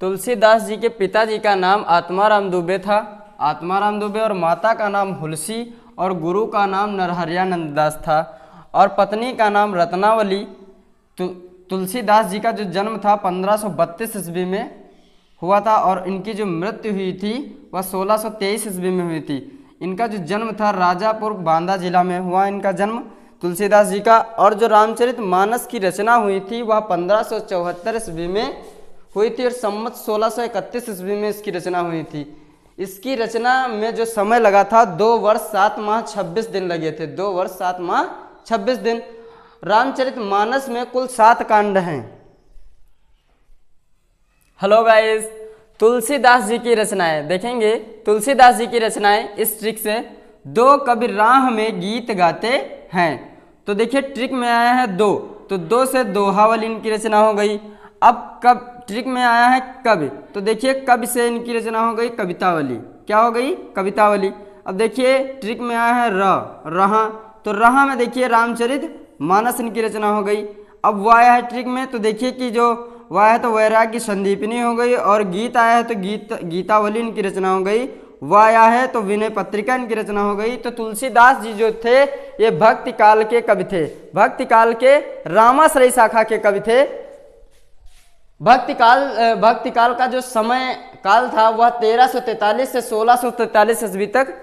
तुलसीदास जी के पिताजी का नाम आत्माराम दुबे था, आत्माराम दुबे, और माता का नाम हुलसी और गुरु का नाम नरहरियानंद दास था और पत्नी का नाम रत्नावली। तुलसीदास जी का जो जन्म था 1532 ईस्वी में हुआ था और इनकी जो मृत्यु हुई थी वह 1623 ईस्वी में हुई थी। इनका जो जन्म था राजापुर बांदा जिला में हुआ इनका जन्म तुलसीदास जी का। और जो रामचरित मानस की रचना हुई थी वह 1574 ईस्वी में हुई थी और संवत 1631 ईस्वी में इसकी रचना हुई थी। इसकी रचना में जो समय लगा था 2 वर्ष 7 माह 26 दिन लगे थे, 2 वर्ष 7 माह 26 दिन। रामचरित मानस में कुल 7 कांड हैं। हेलो गाइस, तुलसीदास जी की रचनाएं देखेंगे। तुलसीदास जी की रचनाएं इस ट्रिक से, दो कबीर राह में गीत गाते हैं। तो देखिए ट्रिक में आया है दो, तो दो से दोहावली इनकी रचना हो गई। अब कब ट्रिक में आया है कवि, तो देखिए कवि से इनकी रचना हो गई कवितावली। क्या हो गई? कवितावली। अब देखिए ट्रिक में आया है रहा, तो रहा में देखिए रामचरित मानस इनकी रचना हो गई। अब वो आया है ट्रिक में, तो देखिए कि जो वह है तो वैराग्य की संदीपनी हो गई, और गीत आया है तो गीतावली इनकी रचना हो गई। वह आया है तो विनय पत्रिका इनकी रचना हो गई। तो तुलसीदास जी जो थे ये भक्ति काल के कवि थे, भक्ति काल के रामाश्रयी शाखा के कवि थे। भक्ति काल का जो समय काल था वह 1343 से 1643 ईस्वी तक